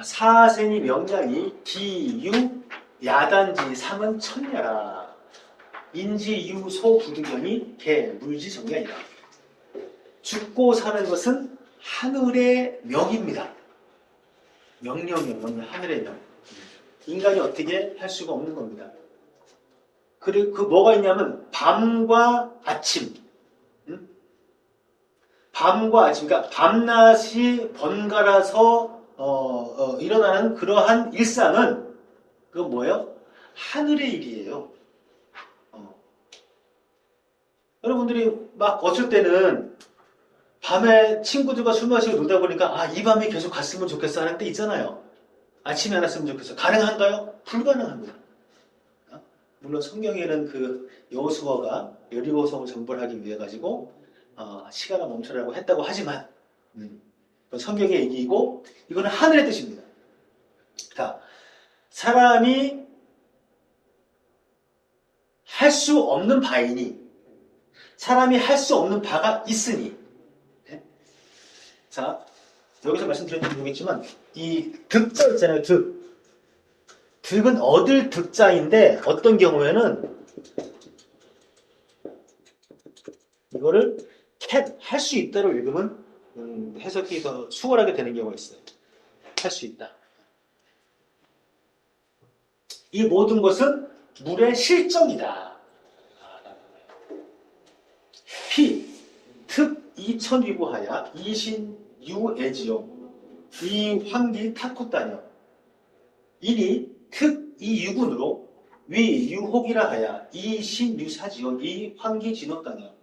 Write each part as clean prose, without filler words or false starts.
사생이 명량이 기유 야단지 상은 천녀라. 인지 유 소 부득연이 개 물지 정량이라. 죽고 사는 것은 하늘의 명입니다. 명령이요, 하늘의 명. 인간이 어떻게 할 수가 없는 겁니다. 그리고 그 뭐가 있냐면 밤과 아침, 밤과 아침, 그러니까 밤낮이 번갈아서 일어나는 그러한 일상은 그건 뭐예요? 하늘의 일이에요. 여러분들이 막 어쩔 때는 밤에 친구들과 술 마시고 놀다 보니까 이 밤에 계속 갔으면 좋겠어 하는 때 있잖아요. 아침에 안 왔으면 좋겠어. 가능한가요? 불가능합니다. 물론 성경에는 그 여호수아가 여리고성을 정벌하기 위해 가지고 시간을 멈추라고 했다고 하지만 그건 성경의 얘기이고 이거는 하늘의 뜻입니다. 자, 사람이 할 수 없는 바이니 사람이 할 수 없는 바가 있으니 자, 여기서 말씀드렸는지 모르겠지만 이 득자 있잖아요. 득은 얻을 득자인데 어떤 경우에는 이거를 할 수 있다로 읽으면 해석이 더 수월하게 되는 경우가 있어요. 할 수 있다. 이 모든 것은 물의 실정이다. 피, 특, 이천위부하야, 이신, 유애지요, 이 황기 타쿠다녀. 이니, 특, 이 유군으로, 위, 유혹이라 하야, 이신, 유사지요, 이 황기 진업다녀.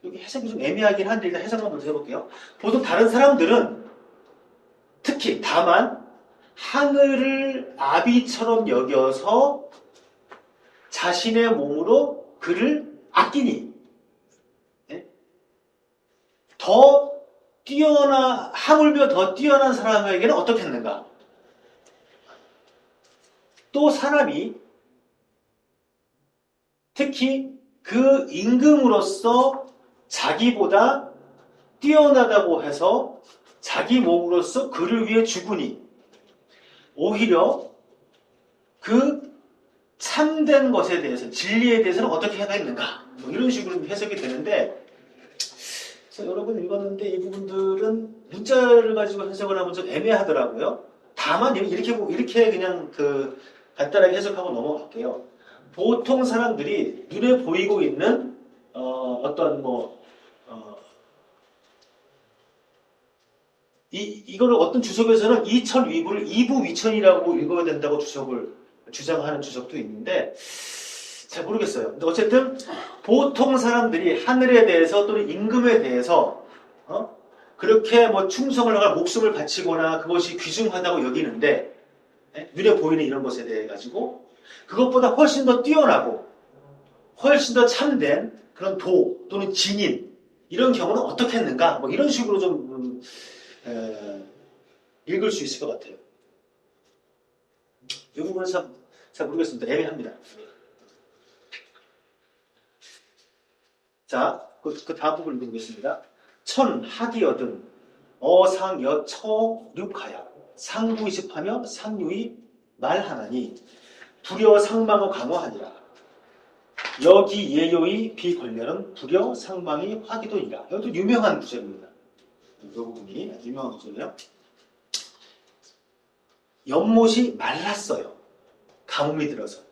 여기 해석이 좀 애매하긴 한데 일단 해석만 먼저 해볼게요. 보통 다른 사람들은 특히 다만 하늘을 아비처럼 여겨서 자신의 몸으로 그를 아끼니 더 하물며 더 뛰어난 사람에게는 어떻게 했는가? 또 사람이 특히 그 임금으로서 자기보다 뛰어나다고 해서 자기 몸으로서 그를 위해 죽으니 오히려 그 참된 것에 대해서 진리에 대해서는 어떻게 해야겠는가? 이런 식으로 해석이 되는데 그래서 여러분 읽었는데 이 부분들은 문자를 가지고 해석을 하면 좀 애매하더라고요. 다만 이렇게 그냥 간단하게 해석하고 넘어갈게요. 보통 사람들이 눈에 보이고 있는 이거를 어떤 주석에서는 이천위부를 이부위천이라고 읽어야 된다고 주장하는 주석도 있는데 잘 모르겠어요. 근데 어쨌든 보통 사람들이 하늘에 대해서 또는 임금에 대해서 그렇게 충성을 하거나 목숨을 바치거나 그것이 귀중하다고 여기는데 눈에 보이는 이런 것에 대해 가지고 그것보다 훨씬 더 뛰어나고 훨씬 더 참된 그런 도 또는 진인 이런 경우는 어떻게 했는가? 이런 식으로 좀 읽을 수 있을 것 같아요. 이 부분은 잘 모르겠습니다. 애매합니다. 자, 그 다음 부분 읽어보겠습니다. 천, 하기 여든, 어상, 여, 처, 륙하야. 상부이십하며 상류이 말하나니, 불여 상망어 강화하니라. 여기 예요이 비권렬은 불여 상망이 화기도이라. 이것도 유명한 구절입니다. 이 부분이 유명한 구절이에요. 연못이 말랐어요. 가뭄이 들어서.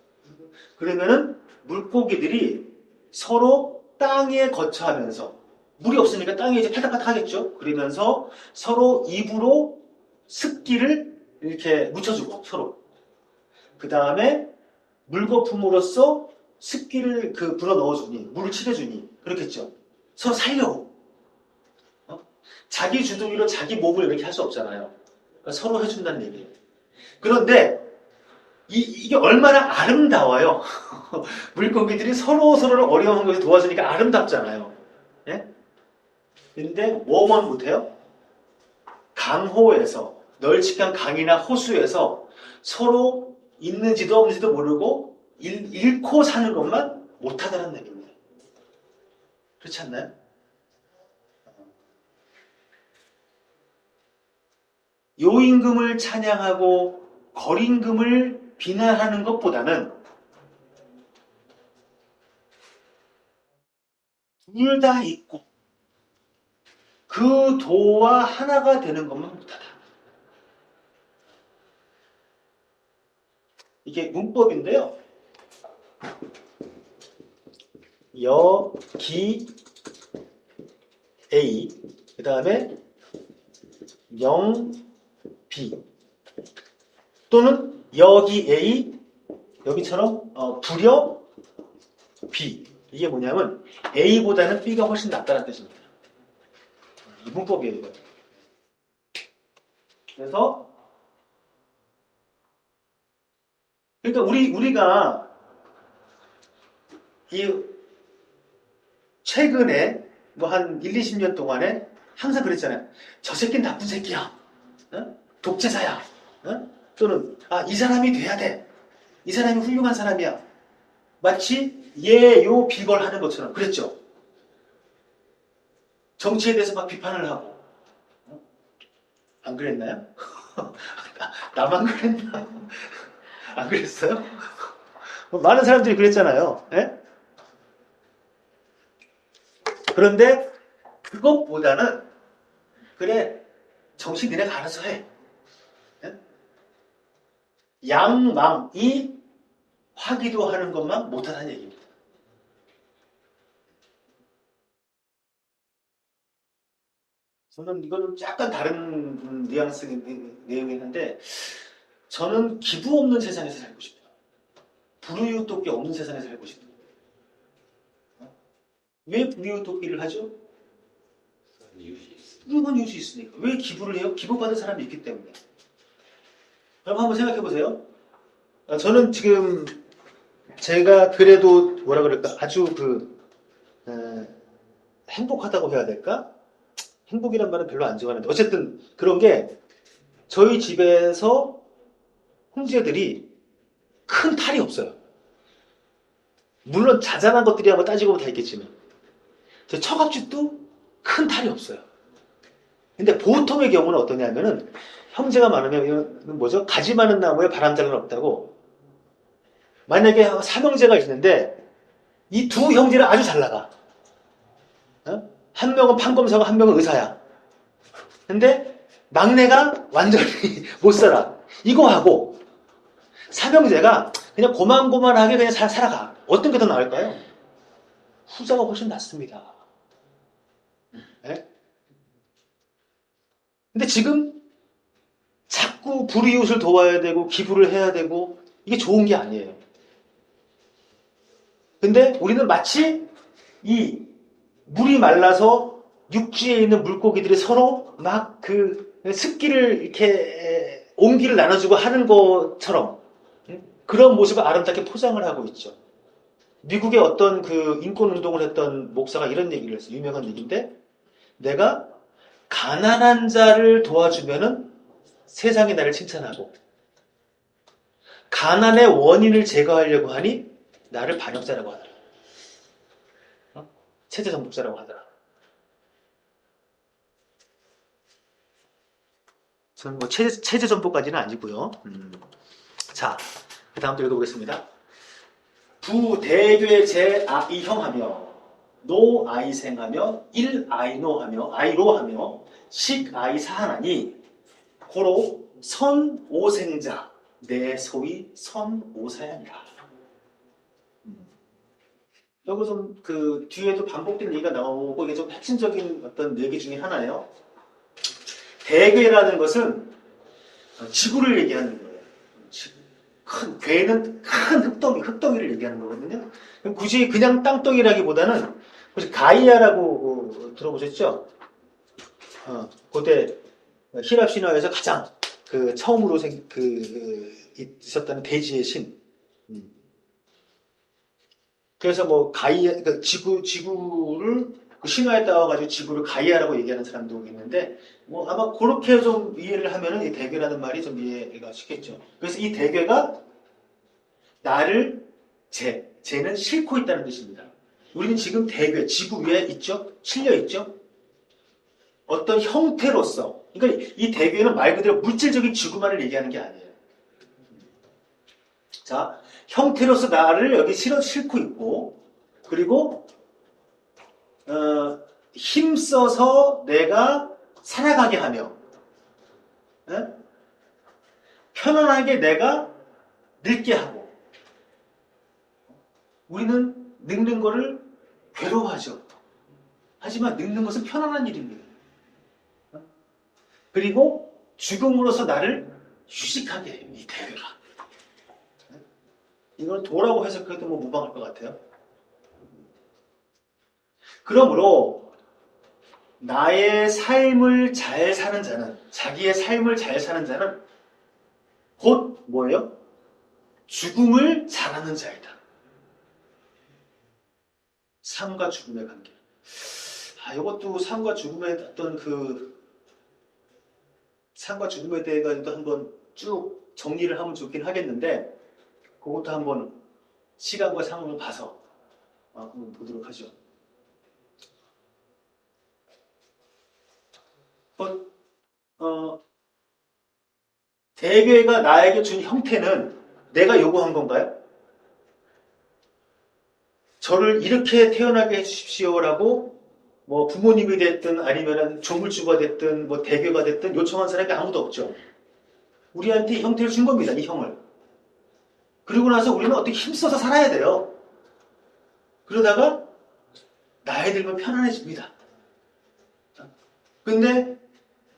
그러면은 물고기들이 서로 땅에 거처하면서 물이 없으니까 땅에 이제 팔딱팔딱 하겠죠. 그러면서 서로 입으로 습기를 이렇게 묻혀주고 서로. 그 다음에 물거품으로써 습기를 불어 넣어주니 물을 칠해주니 그렇겠죠. 서로 살려고. 자기 주둥이로 자기 몸을 이렇게 할 수 없잖아요. 그러니까 서로 해준다는 얘기예요. 그런데 이게 얼마나 아름다워요. 물고기들이 서로를 어려운 것에 도와주니까 아름답잖아요. 예? 근데 뭐만 못해요? 강호에서 널찍한 강이나 호수에서 서로 있는지도 없는지도 모르고 잃고 사는 것만 못하다는 얘기입니다. 그렇지 않나요? 요임금을 찬양하고 거림금을 비난하는 것보다는 둘 다 있고 그 도와 하나가 되는 것만 못하다. 이게 문법인데요. 여, 기, A, 그 다음에 영, B 또는 여기 A, 여기처럼 불여 B. 이게 뭐냐면 A보다는 B가 훨씬 낫다는 뜻입니다. 이 문법이에요, 이거. 그래서 그러니까 우리가 이 최근에 뭐 한 1, 20년 동안에 항상 그랬잖아요. 저 새끼는 나쁜 새끼야. 어? 독재자야. 어? 또는 이 사람이 돼야 돼. 이 사람이 훌륭한 사람이야. 마치 예요 비걸하는 것처럼 그랬죠. 정치에 대해서 막 비판을 하고. 안 그랬나요? 나만 그랬나? 안 그랬어요? 많은 사람들이 그랬잖아요. 예? 그런데 그것보다는 그래 정치 니네가 알아서 해. 예? 양망이 화기도하는 것만 못하다는 얘기입니다. 저는 이거는 약간 다른 뉘앙스의 내용이었는데 저는 기부 없는 세상에서 살고 싶어요. 불우이웃돕기 없는 세상에서 살고 싶어요. 왜 불우이웃돕기를 하죠? 훌륭한 이웃이 있으니까. 왜 기부를 해요? 기부받은 사람이 있기 때문에. 그럼 한번 생각해 보세요. 저는 지금 제가 그래도 뭐라 그럴까 아주 행복하다고 해야 될까? 행복이란 말은 별로 안 좋아하는데 어쨌든 그런 게 저희 집에서 형제들이 큰 탈이 없어요. 물론 자잘한 것들이 한번 따지고 보면 다 있겠지만 제 처갓집도 큰 탈이 없어요. 근데 보통의 경우는 어떠냐면은 형제가 많으면 뭐죠? 가지 많은 나무에 바람자는 없다고. 만약에 삼형제가 있는데 이 두 형제는 아주 잘 나가. 한 명은 판검사고 한 명은 의사야. 근데 막내가 완전히 못 살아. 이거 하고 삼형제가 그냥 고만고만하게 그냥 살아가. 어떤 게 더 나을까요? 후자가 훨씬 낫습니다. 네? 근데 지금 자꾸 불이웃을 도와야 되고 기부를 해야 되고 이게 좋은 게 아니에요. 근데 우리는 마치 이 물이 말라서 육지에 있는 물고기들이 서로 막 습기를 이렇게 온기를 나눠주고 하는 것처럼 그런 모습을 아름답게 포장을 하고 있죠. 미국의 어떤 인권운동을 했던 목사가 이런 얘기를 했어요. 유명한 얘기인데 내가 가난한 자를 도와주면은 세상이 나를 칭찬하고 가난의 원인을 제거하려고 하니 나를 반역자라고 하더라. 체제 정복자라고 하더라. 저는 뭐 체제 정복까지는 아니고요. 자, 그 다음 또 읽어보겠습니다. 부대괴 제아이형하며 노아이생하며 일아이노하며 아이로하며 식아이사하나니 고로 선오생자 내 소위 선오사야니라. 여기서 뒤에도 반복된 얘기가 나오고 이게 좀 핵심적인 어떤 얘기 중에 하나예요. 대괴라는 것은 지구를 얘기하는 거예요. 괴는 큰 흙덩이를 얘기하는 거거든요. 굳이 그냥 땅덩이라기보다는 혹시 가이아라고 들어보셨죠? 그때 히랍 신화에서 가장 처음으로 있었다는 대지의 신. 그래서 뭐 가이아, 지구를 신화에 따와가지고 지구를 가이아라고 얘기하는 사람도 있는데, 뭐 아마 그렇게 좀 이해를 하면은 이 대괴라는 말이 좀 이해가 쉽겠죠. 그래서 이 대괴가 나를 쟤는 싣고 있다는 뜻입니다. 우리는 지금 대괴, 지구 위에 있죠? 실려 있죠? 어떤 형태로서 그러니까 이 대교회는 말 그대로 물질적인 지구만을 얘기하는 게 아니에요. 자, 형태로서 나를 여기 싣고 있고, 그리고 힘써서 내가 살아가게 하며, 에? 편안하게 내가 늙게 하고, 우리는 늙는 거를 괴로워하죠. 하지만 늙는 것은 편안한 일입니다. 그리고 죽음으로써 나를 휴식하게 해요, 이 대교가. 이걸 도라고 해석해도 뭐 무방할 것 같아요. 그러므로 나의 삶을 잘 사는 자는, 자기의 삶을 잘 사는 자는 곧 뭐예요? 죽음을 잘하는 자이다. 삶과 죽음의 관계. 이것도 삶과 죽음의 어떤 삶과 죽음에 대해서도 한번 쭉 정리를 하면 좋긴 하겠는데, 그것도 한번 시간과 상황을 봐서 한번 보도록 하죠. 대교회가 나에게 준 형태는 내가 요구한 건가요? 저를 이렇게 태어나게 해주십시오라고 뭐 부모님이 됐든 아니면 조물주가 됐든 뭐 대교가 됐든 요청한 사람이 아무도 없죠. 우리한테 이 형태를 준 겁니다. 이 형을. 그리고 나서 우리는 어떻게 힘써서 살아야 돼요. 그러다가 나이 들면 편안해집니다. 근데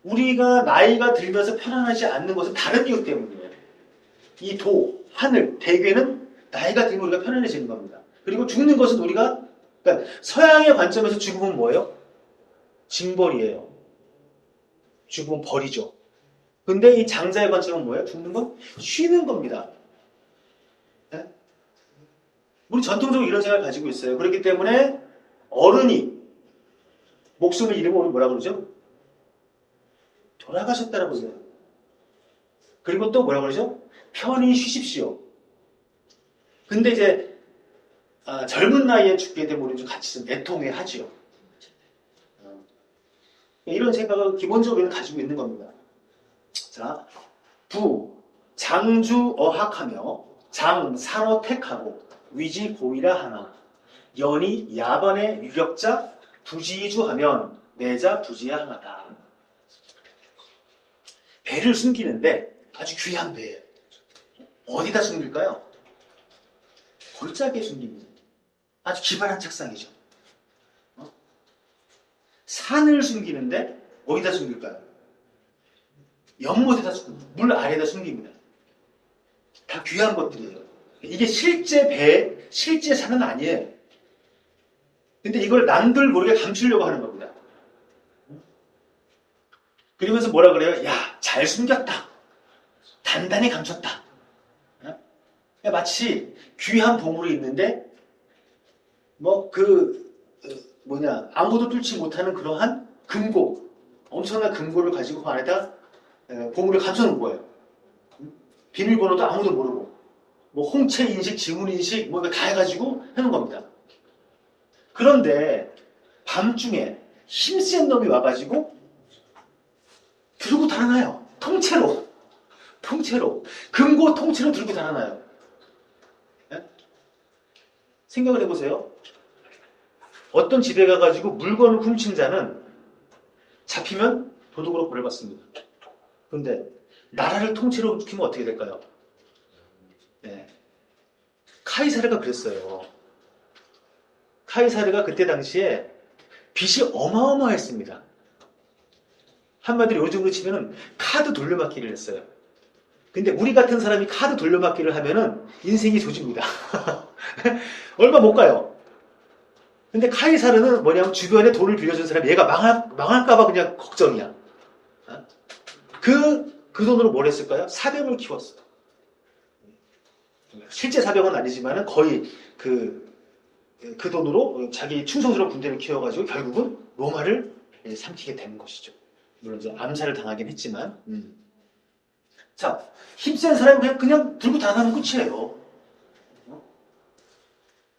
우리가 나이가 들면서 편안하지 않는 것은 다른 이유 때문이에요. 이 하늘, 대괴는 나이가 들면 우리가 편안해지는 겁니다. 그리고 죽는 것은 그러니까 서양의 관점에서 죽음은 뭐예요? 징벌이에요. 죽음은 벌이죠. 근데 이 장자의 관점은 뭐예요? 죽는 건 쉬는 겁니다. 네? 우리 전통적으로 이런 생각을 가지고 있어요. 그렇기 때문에 어른이 목숨을 잃으면 뭐라 그러죠? 돌아가셨다라고 해요. 그리고 또 뭐라 그러죠? 편히 쉬십시오. 근데 이제 젊은 나이에 죽게 되면 우리 좀 같이 좀 애통해 하지요. 이런 생각을 기본적으로 가지고 있는 겁니다. 자, 장주 어학하며 장 산호택하고 위지 고이라 하나 연이 야반의 유력자 부지주하면 내자 부지하나다. 배를 숨기는데 아주 귀한 배예요. 어디다 숨길까요? 골짜기에 숨깁니다. 아주 기발한 책상이죠. 산을 숨기는데 어디다 숨길까요? 연못에다 숨깁니다. 물 아래에다 숨깁니다. 다 귀한 것들이에요. 이게 실제 배, 실제 산은 아니에요. 근데 이걸 남들 모르게 감추려고 하는 겁니다. 그러면서 뭐라 그래요? 야, 잘 숨겼다. 단단히 감췄다. 마치 귀한 보물이 있는데 아무도 뚫지 못하는 그러한 금고, 엄청난 금고를 가지고 그 안에다 보물을 감춰놓은 거예요. 비밀번호도 아무도 모르고 뭐 홍채 인식, 지문 인식 뭐 다 해가지고 해놓은 겁니다. 그런데 밤중에 힘센 놈이 와가지고 들고 달아나요. 통째로 금고 통째로 들고 달아나요. 네? 생각을 해보세요. 어떤 집에 가가지고 물건을 훔친 자는 잡히면 도둑으로 벌을 받습니다. 그런데 나라를 통째로 훔치면 어떻게 될까요? 네. 카이사르가 그랬어요. 카이사르가 그때 당시에 빚이 어마어마했습니다. 한마디로 요즘으로 치면은 카드 돌려막기를 했어요. 근데 우리 같은 사람이 카드 돌려막기를 하면은 인생이 조집니다. 얼마 못 가요. 근데 카이사르는 뭐냐면 주변에 돈을 빌려준 사람이 얘가 망할까봐 그냥 걱정이야. 그 돈으로 뭘 했을까요? 사병을 키웠어요. 실제 사병은 아니지만은 거의 그 돈으로 자기 충성스러운 군대를 키워가지고 결국은 로마를 삼키게 된 것이죠. 물론 이제 암살을 당하긴 했지만. 자, 힘센 사람이 그냥 들고 다가는 끝이에요.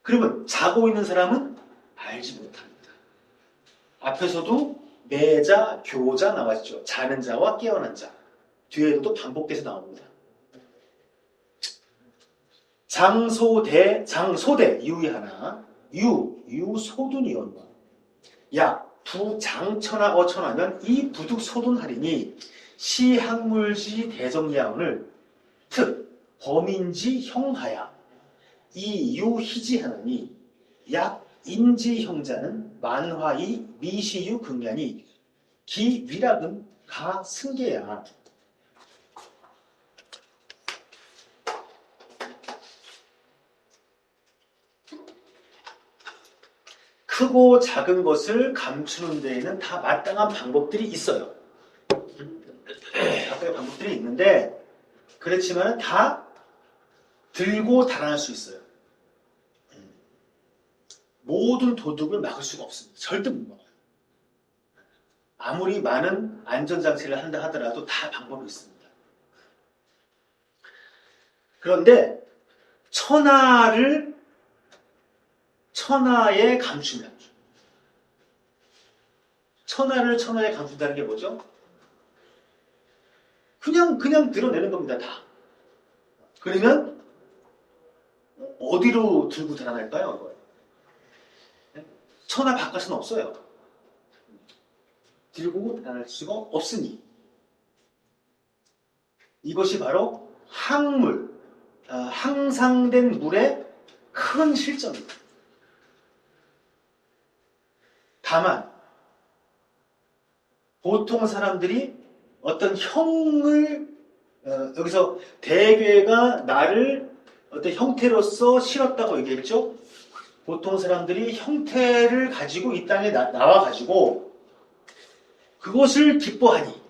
그러면 자고 있는 사람은 알지 못합니다. 앞에서도 매자, 교자 나왔죠. 자는 자와 깨어난 자. 뒤에도 반복돼서 나옵니다. 장소대, 유의 하나. 유소둔이온과. 약, 부장천하 어천하면 이 부득소둔하리니 시학물지 대정야언을 특, 범인지 형하야. 이 유희지하느니 약, 인지 형자는 만화이 미시유 극냐니 기 위락은 가 승계야. 크고 작은 것을 감추는 데에는 다 마땅한 방법들이 있어요. 각각의 방법들이 있는데 그렇지만 다 들고 달아날 수 있어요. 모든 도둑을 막을 수가 없습니다. 절대 못 막아요. 아무리 많은 안전장치를 한다 하더라도 다 방법이 있습니다. 그런데 천하에 감추면, 천하에 감춘다는 게 뭐죠? 그냥 드러내는 겁니다, 다. 그러면 어디로 들고 달아날까요, 이걸? 천하 바깥은 없어요. 들고 달아날 수가 없으니. 이것이 바로 항상된 물의 큰 실정입니다. 다만 보통 사람들이 어떤 형을 여기서 대괴가 나를 어떤 형태로서 실었다고 얘기했죠. 보통 사람들이 형태를 가지고 이 땅에 나와가지고 그것을 기뻐하니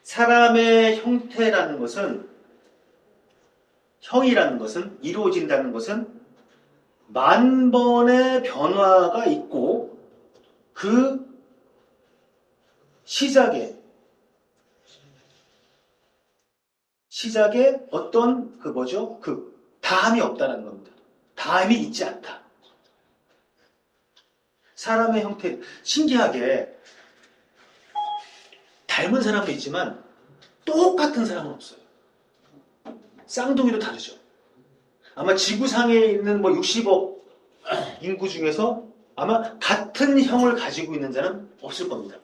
사람의 형태라는 것은 형이라는 것은 이루어진다는 것은 만 번의 변화가 있고 그 시작에 어떤 그 다함이 없다는 겁니다. 다함이 있지 않다. 사람의 형태 신기하게 닮은 사람도 있지만 똑같은 사람은 없어요. 쌍둥이도 다르죠. 아마 지구상에 있는 60억 인구 중에서 아마 같은 형을 가지고 있는 자는 없을 겁니다.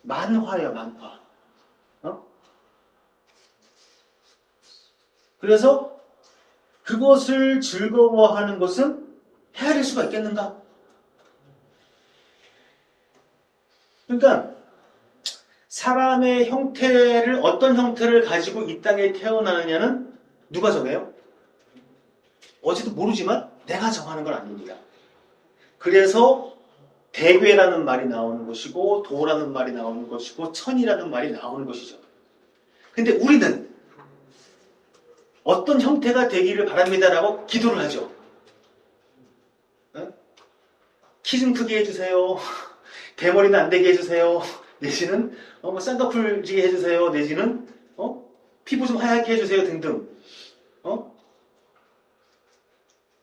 만화예요, 만화. 그래서 그것을 즐거워하는 것은 헤아릴 수가 있겠는가? 그러니까 사람의 형태를 어떤 형태를 가지고 이 땅에 태어나느냐는 누가 정해요? 어제도 모르지만 내가 정하는 건 아닙니다. 그래서 대괴라는 말이 나오는 것이고 도라는 말이 나오는 것이고 천이라는 말이 나오는 것이죠. 근데 우리는 어떤 형태가 되기를 바랍니다라고 기도를 하죠. 키 좀 크게 해주세요. 대머리는 안 되게 해주세요. 내지는 쌍꺼풀지게 해주세요. 내지는 피부 좀 하얗게 해주세요. 등등.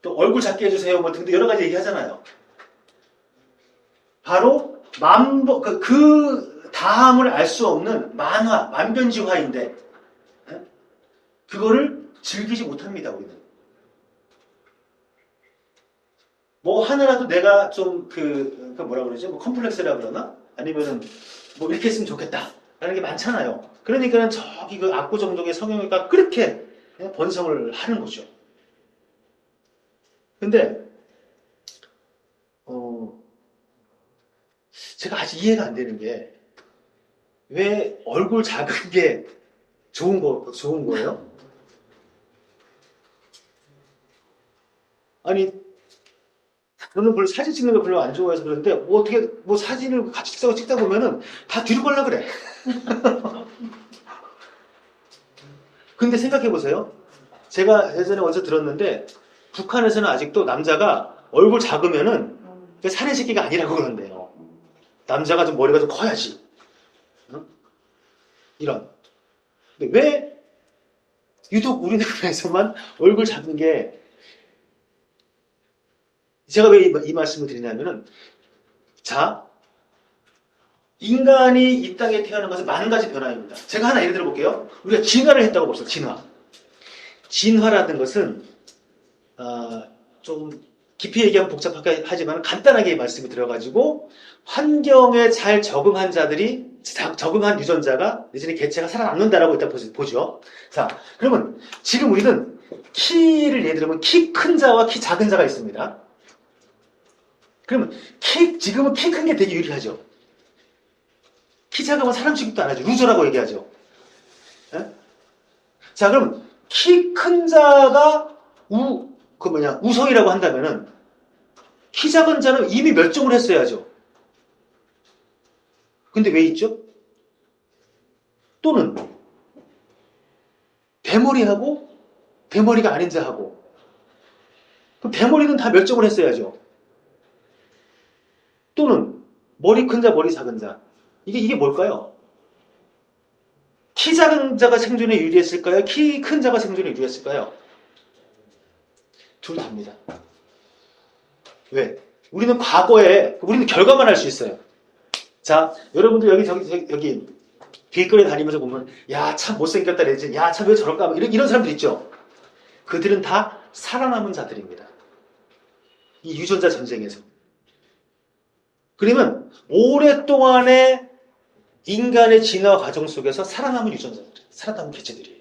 또 얼굴 작게 해주세요. 등등 여러 가지 얘기하잖아요. 바로 그 다함을 알 수 없는 만변지화인데 그거를 즐기지 못합니다. 우리는. 하나라도 내가 좀 뭐라 그러죠? 컴플렉스라 그러나? 아니면은 이렇게 했으면 좋겠다. 라는 게 많잖아요. 그러니까는 저기 그 압구정동의 성형외과 그렇게 번성을 하는 거죠. 근데 제가 아직 이해가 안 되는 게 왜 얼굴 작은 게 좋은 거예요? 아니 저는 별로 사진 찍는 거 별로 안 좋아해서 그런데 어떻게 사진을 같이 찍다 보면은 다 뒤로 가려 그래. 근데 생각해 보세요. 제가 예전에 어디서 들었는데 북한에서는 아직도 남자가 얼굴 작으면은 사내 새끼가 아니라고 그런대요. 남자가 좀 머리가 좀 커야지. 이런. 근데 왜 유독 우리나라에서만 얼굴 작은 게 제가 왜 이 말씀을 드리냐면은, 자, 인간이 이 땅에 태어난 것은 많은 가지 변화입니다. 제가 하나 예를 들어 볼게요. 우리가 진화를 했다고 봅시다. 진화. 진화라는 것은 좀 깊이 얘기하면 복잡하게 하지만 간단하게 말씀이 들어가지고 환경에 잘 적응한 자들이 적응한 유전자가 내지는 개체가 살아남는다라고 일단 보죠. 자, 그러면 지금 우리는 키를 예를 들면 키 큰 자와 키 작은 자가 있습니다. 그러면 지금은 키 큰 게 되게 유리하죠. 키 작으면 사람 취급도 안 하죠. 루저라고 얘기하죠. 예? 자, 그럼 키 큰 자가 우성이라고 한다면은 키 작은 자는 이미 멸종을 했어야죠. 근데 왜 있죠? 또는 대머리하고 대머리가 아닌 자하고 그럼 대머리는 다 멸종을 했어야죠. 또는 머리 큰 자, 머리 작은 자. 이게 뭘까요? 키 작은 자가 생존에 유리했을까요? 키 큰 자가 생존에 유리했을까요? 둘 다입니다. 왜? 우리는 결과만 알 수 있어요. 자, 여러분들 여기 길거리에 다니면서 보면 야, 참 못생겼다 내지 야, 참 왜 저럴까 이런 사람들 있죠. 그들은 다 살아남은 자들입니다. 이 유전자 전쟁에서. 그러면 오랫동안의 인간의 진화 과정 속에서 살아남은 유전자들, 살아남은 개체들이에요.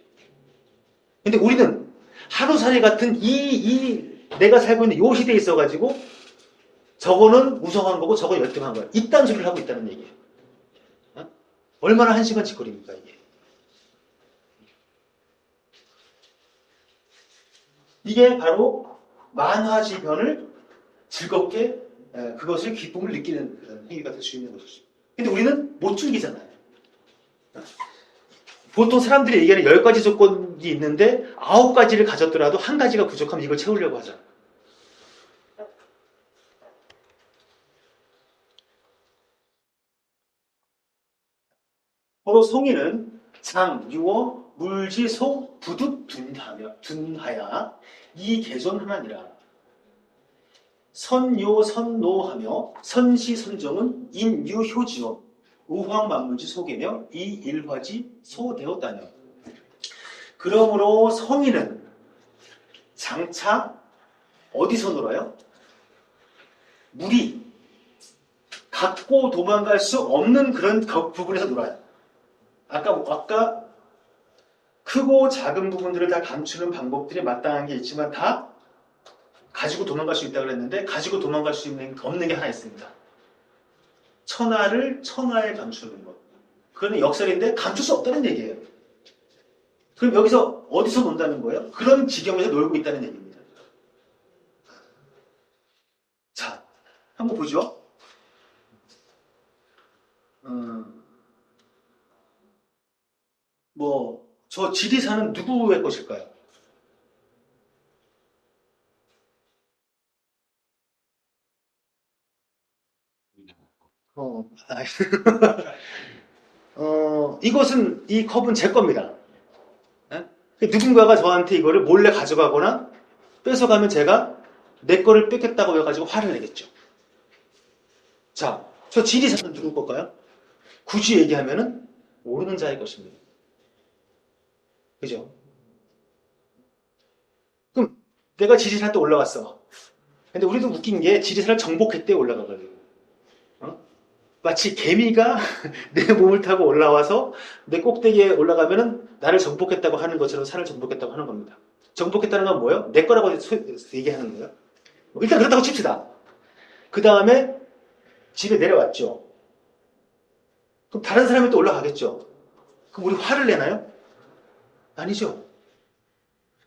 근데 우리는 하루살이 같은 내가 살고 있는 이 시대에 있어가지고 저거는 우성한 거고 저거는 열등한 거야. 이딴 소리를 하고 있다는 얘기예요. 어? 얼마나 한시간 짓거리입니까 이게. 이게 바로 만화지변을 즐겁게 그것을 기쁨을 느끼는 행위가 될 수 있는 것이죠. 근데 우리는 못 즐기잖아요. 보통 사람들이 얘기하는 10가지 조건이 있는데 9가지를 가졌더라도 한 가지가 부족하면 이걸 채우려고 하잖아요. 바로 성인은 장, 유어, 물지, 소, 부득, 둔하야 이 개존하나니라. 선요, 선노하며 선시, 선정은 인유, 효지어 우황만물지 소개며 이 일화지 소되었다녀. 그러므로 성인은 장차 어디서 놀아요? 물이 갖고 도망갈 수 없는 그런 부분에서 놀아요. 아까 크고 작은 부분들을 다 감추는 방법들이 마땅한 게 있지만 다 가지고 도망갈 수 있다고 그랬는데 가지고 도망갈 수 없는 게 하나 있습니다. 천하를 천하에 감추는 것. 그거는 역설인데 감출 수 없다는 얘기예요. 그럼 여기서 어디서 논다는 거예요? 그런 지경에서 놀고 있다는 얘기입니다. 자, 한번 보죠. 저 지리산은 누구의 것일까요? 이 컵은 제 겁니다. 예? 누군가가 저한테 이거를 몰래 가져가거나 뺏어가면 제가 내 거를 뺏겠다고 해가지고 화를 내겠죠. 자, 저 지리산은 누구 걸까요? 굳이 얘기하면은 모르는 자의 것입니다. 그죠? 그럼 내가 지리산 때 올라갔어. 근데 우리도 웃긴 게 지리산을 정복했대 올라가가지고. 어? 마치 개미가 내 몸을 타고 올라와서 내 꼭대기에 올라가면은 나를 정복했다고 하는 것처럼 산을 정복했다고 하는 겁니다. 정복했다는 건 뭐예요? 내 거라고 얘기하는 거예요. 일단 그렇다고 칩시다. 그 다음에 집에 내려왔죠. 그럼 다른 사람이 또 올라가겠죠. 그럼 우리 화를 내나요? 아니죠.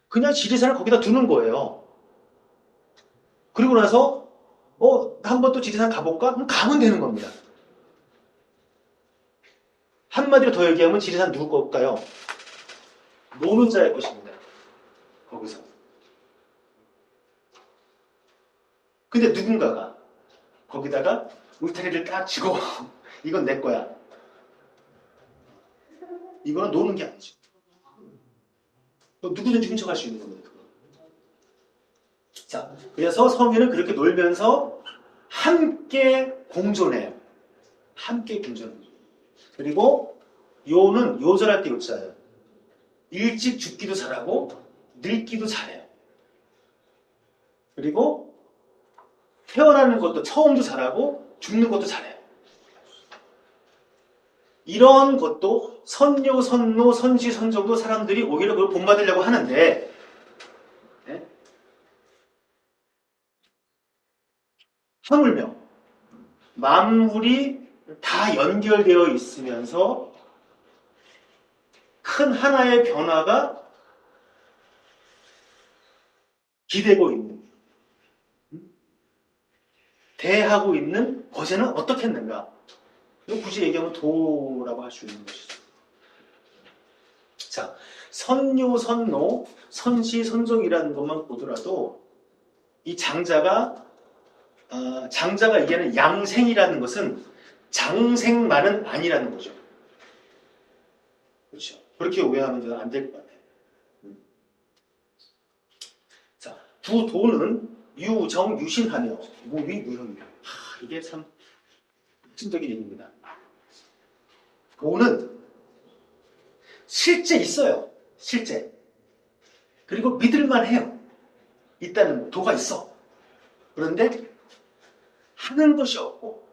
그냥 지리산을 거기다 두는 거예요. 그리고 나서 한 번 또 지리산 가볼까? 그럼 가면 되는 겁니다. 한마디로 더 얘기하면 지리산 누구 걸까요? 노는 자의 것입니다. 거기서. 근데 누군가가 거기다가 울타리를 딱 치고 이건 내 거야. 이거는 노는 게 아니죠. 누구든지 훔쳐갈 수 있는 겁니다. 자, 그래서 성인은 그렇게 놀면서 함께 공존해요. 함께 공존해요. 그리고 요는 요절할 때 요자예요. 일찍 죽기도 잘하고 늙기도 잘해요. 그리고 태어나는 것도 처음도 잘하고 죽는 것도 잘해요. 이런 것도 선요, 선노, 선시, 선정도 사람들이 오히려 그걸 본받으려고 하는데 네? 하물며 만물이 다 연결되어 있으면서 큰 하나의 변화가 기대고 있는 대하고 있는 것에는 어떻게 했는가? 이거 굳이 얘기하면 도라고 할 수 있는 것이죠. 자, 선요, 선노, 선시, 선정이라는 것만 보더라도 이 장자가 얘기하는 양생이라는 것은 장생만은 아니라는 거죠. 그렇죠. 그렇게 오해하면 안 될 것 같아요. 자, 부도는 유정, 유신하며 무위, 무형이다. 이게 참 핵심적인 얘기입니다. 도는 실제 있어요. 실제. 그리고 믿을만 해요. 있다는 도가 있어. 그런데 하는 것이 없고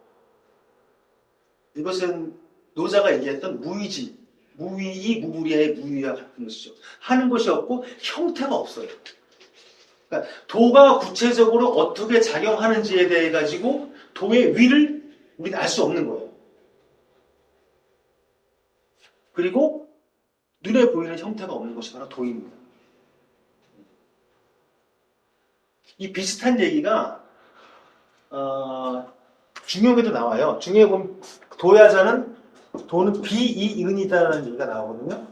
이것은 노자가 얘기했던 무의지, 무의이 무무리의 무의와 같은 것이죠. 하는 것이 없고 형태가 없어요. 그러니까 도가 구체적으로 어떻게 작용하는지에 대해 가지고 도의 위를 우리는 알 수 없는 거예요. 그리고 눈에 보이는 형태가 없는 것이 바로 도입니다. 이 비슷한 얘기가 중용에도 나와요. 중용에 보면 도야자는 도는 비이은이다라는 얘기가 나오거든요.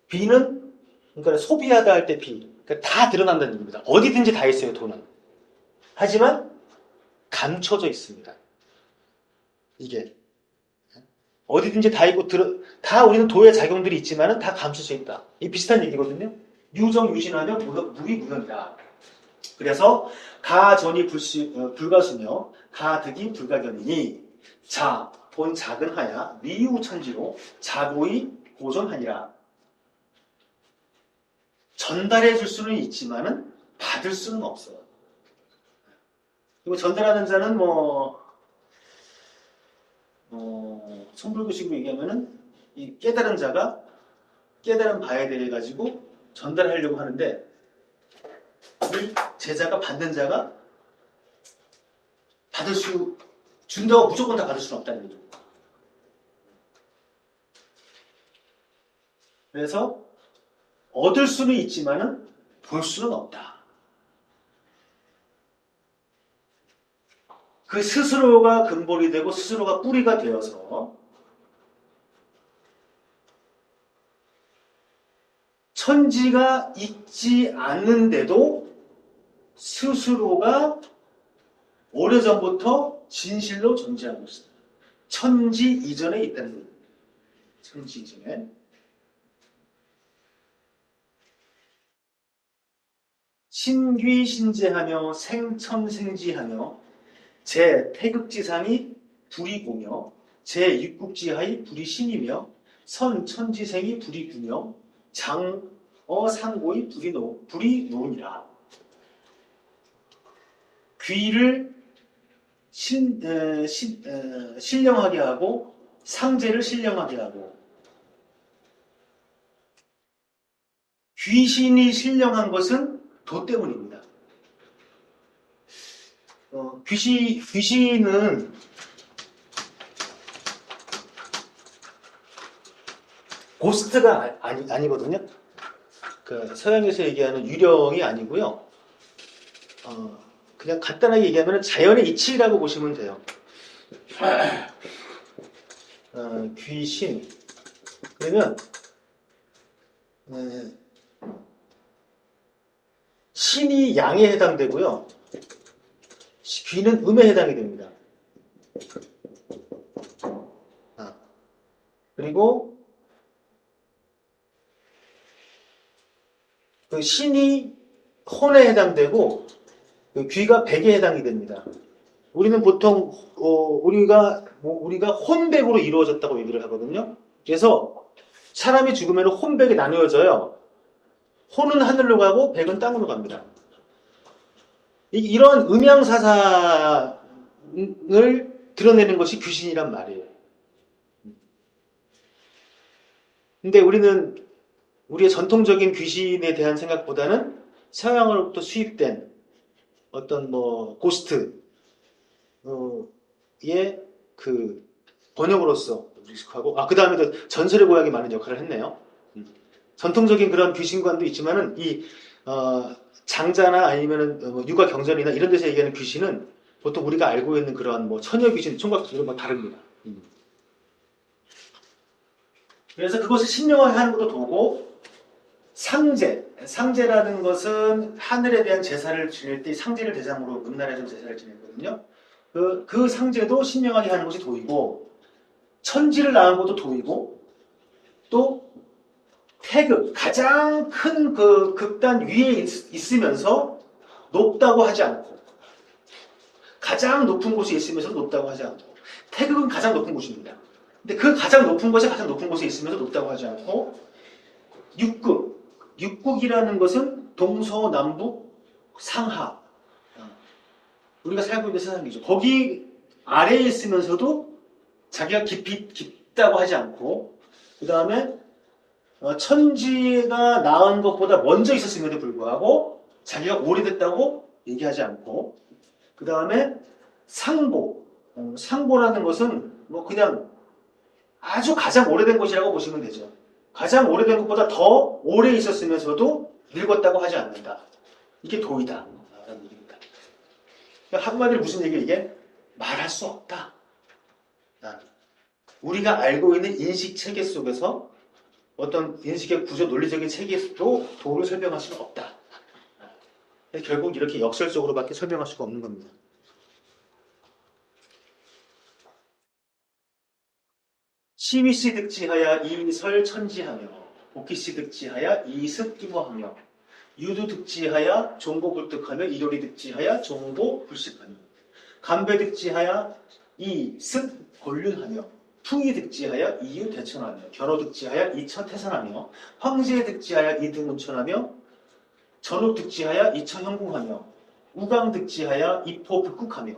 비는 그러니까 소비하다 할 때 비. 그러니까 다 드러난다는 얘기입니다. 어디든지 다 있어요, 도는. 하지만 감춰져 있습니다. 이게 어디든지 다 있고 다 우리는 도의 작용들이 있지만은 다 감춰져 있다. 이 비슷한 얘기거든요. 유정 유신하며 무위 무현이다. 그래서 가전이 불가수며 가득이 불가견이니 자 본 작은 하야 미유천지로 자고이 고존하니라. 전달해 줄 수는 있지만은 받을 수는 없어요. 그리고 전달하는 자는 성불교식으로 얘기하면은 이 깨달은 자가 깨달은 바에 대해 가지고 전달하려고 하는데 이 제자가 받는 자가 준다고 무조건 다 받을 수는 없다는 거죠. 그래서 얻을 수는 있지만은 볼 수는 없다. 그 스스로가 근본이 되고 스스로가 뿌리가 되어서 천지가 있지 않는데도 스스로가 오래전부터 진실로 존재하고 있습니다. 천지 이전에 있다는 겁니다. 천지 이전에. 신귀신재하며 생천생지하며 제 태극지상이 불이고며 제6국지하이 불이신이며 선천지생이 불이구며 장어상고의 불이노니라. 귀를 신령하게 하고 상제를 신령하게 하고 귀신이 신령한 것은 도 때문입니다. 귀신은 고스트가 아니거든요. 그 서양에서 얘기하는 유령이 아니고요. 그냥 간단하게 얘기하면 자연의 이치라고 보시면 돼요. 귀신. 그러면 신이 양에 해당되고요. 귀는 음에 해당이 됩니다. 그리고 그 신이 혼에 해당되고 그 귀가 백에 해당이 됩니다. 우리는 보통 우리가 혼백으로 이루어졌다고 얘기를 하거든요. 그래서 사람이 죽으면 혼백이 나누어져요. 혼은 하늘로 가고 백은 땅으로 갑니다. 이런 음양사상을 드러내는 것이 귀신이란 말이에요. 근데 우리는 우리의 전통적인 귀신에 대한 생각보다는 서양으로부터 수입된 어떤 고스트의 그 번역으로서 의식하고, 그 다음에 전설의 고향이 많은 역할을 했네요. 전통적인 그런 귀신관도 있지만은 장자나 아니면은 육아 경전이나 이런 데서 얘기하는 귀신은 보통 우리가 알고 있는 그런 처녀 귀신, 총각 귀신은 다릅니다. 그래서 그것을 신령화하는 것도 도고, 상제라는 것은 하늘에 대한 제사를 지낼 때 상제를 대상으로 금날에서 제사를 지냈거든요. 그 상제도 신령하게 하는 것이 도이고, 천지를 낳은 것도 도이고, 또 태극, 가장 큰 그 극단 위에 있으면서 높다고 하지 않고, 가장 높은 곳에 있으면서 높다고 하지 않고, 태극은 가장 높은 곳입니다. 근데 그 가장 높은 곳에 가장 높은 곳에 있으면서 높다고 하지 않고, 육국이라는 것은 동서남북 상하, 우리가 살고 있는 세상이죠. 거기 아래에 있으면서도 자기가 깊다고 하지 않고, 그 다음에 천지가 낳은 것보다 먼저 있었음에도 불구하고 자기가 오래됐다고 얘기하지 않고, 그 다음에 상보라는 것은 그냥 아주 가장 오래된 것이라고 보시면 되죠. 가장 오래된 것보다 더 오래 있었으면서도 늙었다고 하지 않는다. 이게 도이다 라는 얘기입니다. 그러니까 한마디로 무슨 얘기예요? 이게 말할 수 없다. 우리가 알고 있는 인식 체계 속에서 어떤 인식의 구조 논리적인 체계로 도를 설명할 수는 없다. 결국 이렇게 역설적으로밖에 설명할 수가 없는 겁니다. 시위씨 득지하야 이설 천지하며, 복희씨 득지하야 이습 이모하며, 유두 득지하야 종고 불득하며, 이돌이 득지하야 종고 불식하며, 간배 득지하야 이습 권륜하며, 풍이 득지하여 이유 대천하며, 결호 득지하여 이천 태산하며, 황제 득지하여 이등운천하며, 전욱 득지하여 이천 형궁하며, 우강 득지하여 이포 북국하며,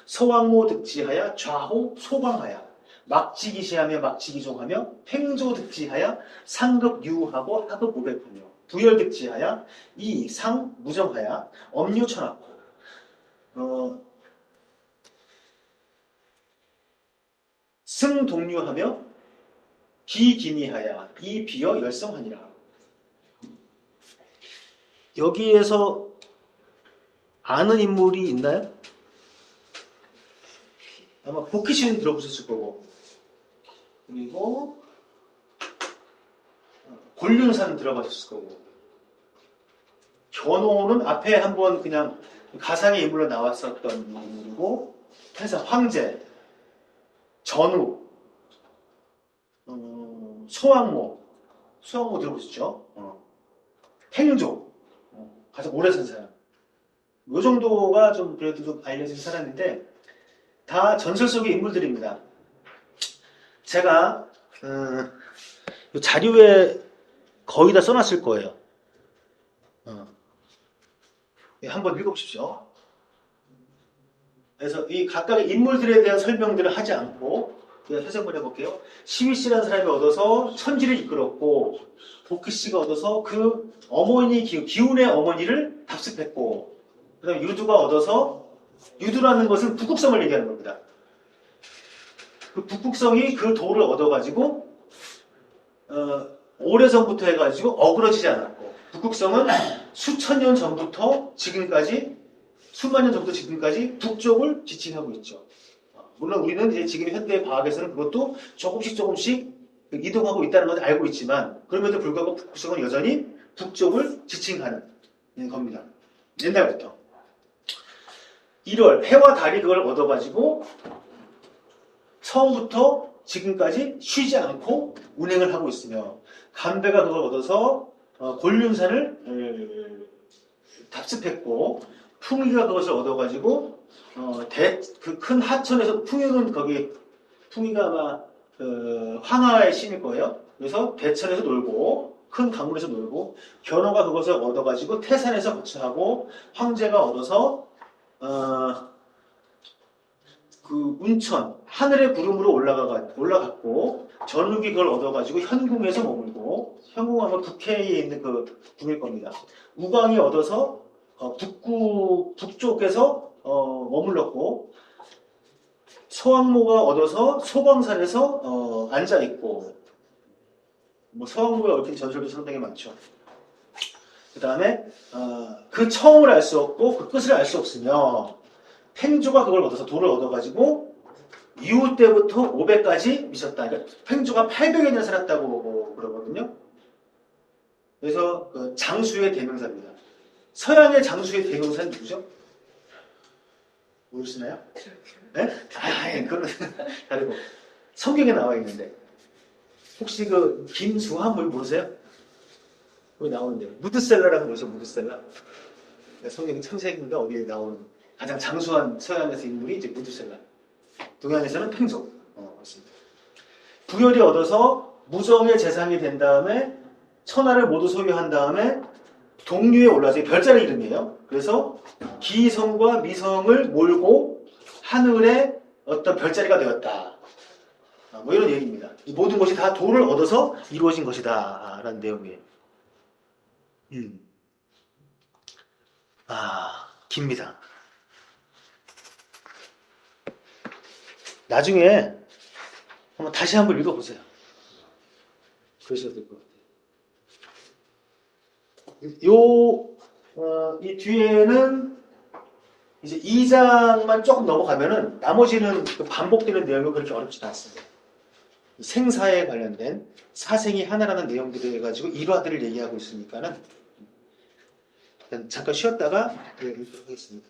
서왕모 득지하여 좌호 소광하여, 막지기시하며 막지기종하며, 팽조 득지하여 상급 유하고 하급 우백하며, 부열 득지하여 이상 무정하여 엄유천하고, 승동류하며 기기미하여 이비어 열성하니라. 여기에서 아는 인물이 있나요? 아마 복희씨는 들어보셨을 거고, 그리고 권륜사는 들어가셨을 거고, 견호는 앞에 한번 그냥 가상의 인물로 나왔었던 인물이고, 태산 황제, 전우, 소왕모 들어보셨죠? 팽조, 가장 오래 산 사람. 이 정도가 좀 그래도 좀 알려진 사람인데, 다 전설 속의 인물들입니다. 제가 자료에 거의 다 써놨을 거예요. 한번 읽어보십시오. 그래서 이 각각의 인물들에 대한 설명들을 하지 않고 그냥 해석을 해볼게요. 시위씨라는 사람이 얻어서 천지를 이끌었고, 복희씨가 얻어서 그 어머니 기운의 어머니를 답습했고, 그 다음에 유두가 얻어서, 유두라는 것은 북극성을 얘기하는 겁니다. 그 북극성이 그 도를 얻어가지고 오래전부터 해가지고 어그러지지 않았고, 북극성은 수천 년 전부터 지금까지, 수만 년 전부터 지금까지 북쪽을 지칭하고 있죠. 물론 우리는 이제 지금 현대 과학에서는 그것도 조금씩 이동하고 있다는 걸 알고 있지만, 그럼에도 불구하고 북극성은 여전히 북쪽을 지칭하는 겁니다. 옛날부터. 1월 해와 달이 그걸 얻어가지고 처음부터 지금까지 쉬지 않고 운행을 하고 있으며, 간배가 그걸 얻어서 곤륜산을 답습했고 풍이가 그것을 얻어가지고 그 큰 하천에서 풍이가 아마 황하의 신일 거예요. 그래서 대천에서 놀고 큰 강물에서 놀고 견호가 그것을 얻어가지고 태산에서 거처하고 황제가 얻어서 그 운천 하늘의 구름으로 올라갔고 전욱이 그걸 얻어가지고 현궁에서 머물고 현궁하면 북해에 있는 그 궁일 겁니다. 우광이 얻어서 북쪽에서 머물렀고 서왕모가 얻어서 소광산에서 앉아 있고 뭐 서왕모에 얽힌 전설도 상당히 많죠. 그 다음에 그 처음을 알 수 없고 그 끝을 알 수 없으며 팽조가 그걸 얻어서 돌을 얻어가지고 이후 때부터 500까지 미쳤다. 그러니까 팽조가 800여 년 살았다고 그러거든요. 그래서 그 장수의 대명사입니다. 서양의 장수의 대명사는 누구죠? 모르시나요? 네? 그건 다르고 성경에 나와 있는데 혹시 그 김수환 모르세요? 거기 나오는데 무드셀라라고 모르세요? 무드셀라? 성경 창세기인가 어디에 나오는 가장 장수한 서양에서 인물이 이제 무드셀라. 동양에서는 팽조. 그렇습니다. 부열이 얻어서 무정의 재상이 된 다음에 천하를 모두 소유한 다음에 동류에 올라서 별자리 이름이에요. 그래서 기성과 미성을 몰고 하늘에 어떤 별자리가 되었다. 뭐 이런 얘기입니다. 이 모든 것이 다 도를 얻어서 이루어진 것이다. 라는 내용이에요. 깁니다. 나중에 한번 다시 한번 읽어보세요. 그러셔도 될 것 같아요. 이 뒤에는 이제 2장만 조금 넘어가면은 나머지는 반복되는 내용이 그렇게 어렵지 않습니다. 생사에 관련된 사생이 하나라는 내용들을 해가지고 일화들을 얘기하고 있으니까는 잠깐 쉬었다가 읽도록 하겠습니다.